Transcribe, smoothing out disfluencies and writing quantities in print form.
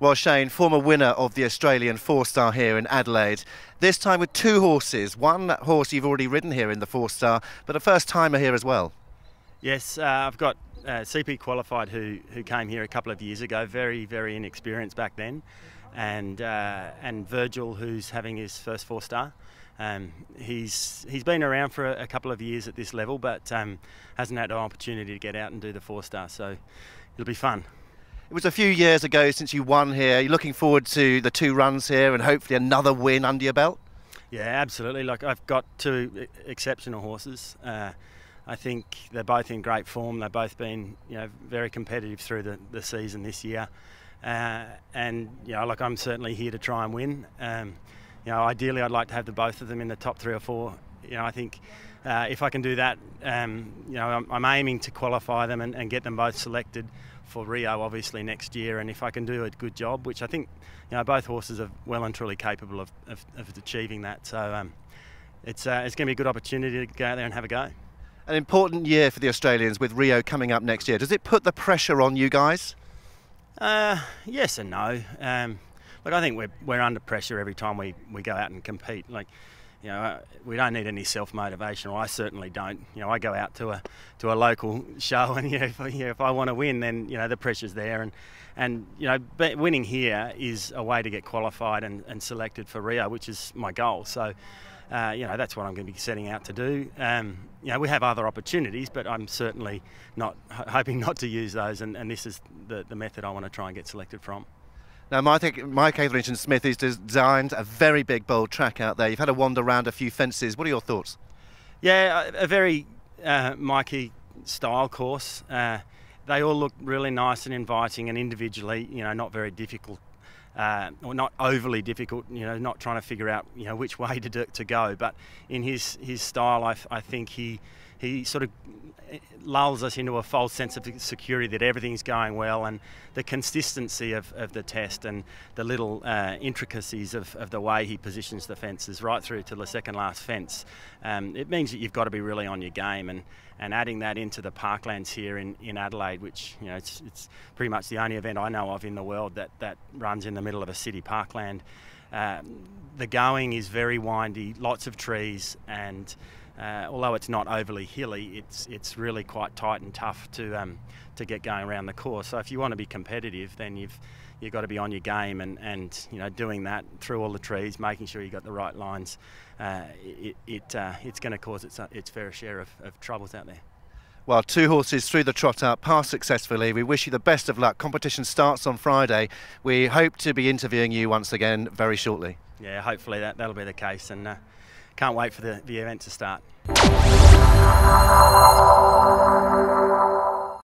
Well, Shane, former winner of the Australian 4-star here in Adelaide, this time with two horses. One horse you've already ridden here in the 4-star, but a first-timer here as well. Yes, I've got CP qualified who came here a couple of years ago, very inexperienced back then, and Virgil, who's having his first 4-star. He's been around for a couple of years at this level, but hasn't had an opportunity to get out and do the 4-star, so it'll be fun. It was a few years ago since you won here. You're looking forward to the 2 runs here and hopefully another win under your belt? Yeah, absolutely. Like, I've got 2 exceptional horses. I think they're both in great form. They've both been, very competitive through the season this year. And I'm certainly here to try and win. Ideally, I'd like to have the both of them in the top 3 or 4. I think if I can do that, I'm aiming to qualify them and get them both selected for Rio, obviously, next year. And if I can do a good job, which I think, both horses are well and truly capable of achieving that. So it's going to be a good opportunity to go out there and have a go. An important year for the Australians with Rio coming up next year. Does it put the pressure on you guys? Yes and no. Look, I think we're under pressure every time we go out and compete. We don't need any self-motivation, or I certainly don't. I go out to a local show, and if I want to win, then the pressure's there, and winning here is a way to get qualified and selected for Rio, which is my goal. So that's what I'm going to be setting out to do. We have other opportunities, but I'm certainly not hoping not to use those, and this is the method I want to try and get selected from. Now, Mike Etherington-Smith has designed a very big, bold track out there. You've had a wander around a few fences. What are your thoughts? Yeah, a very Mikey style course. They all look really nice and inviting, and individually, not very difficult, or not overly difficult. Not trying to figure out which way to go. But in his style, I think he sort of lulls us into a false sense of security that everything's going well, and the consistency of the test and the little intricacies of the way he positions the fences right through to the second last fence. It means that you've got to be really on your game, and adding that into the parklands here in Adelaide, which it's pretty much the only event I know of in the world that runs in the middle of a city parkland. The going is very windy, lots of trees, and although it's not overly hilly, it's really quite tight and tough to get going around the course. So if you want to be competitive, then you've got to be on your game, and doing that through all the trees, making sure you got the right lines. It's going to cause its fair share of troubles out there. Well, 2 horses through the trot up, passed successfully. We wish you the best of luck. Competition starts on Friday. We hope to be interviewing you once again very shortly. Yeah, hopefully that'll be the case, and can't wait for the event to start.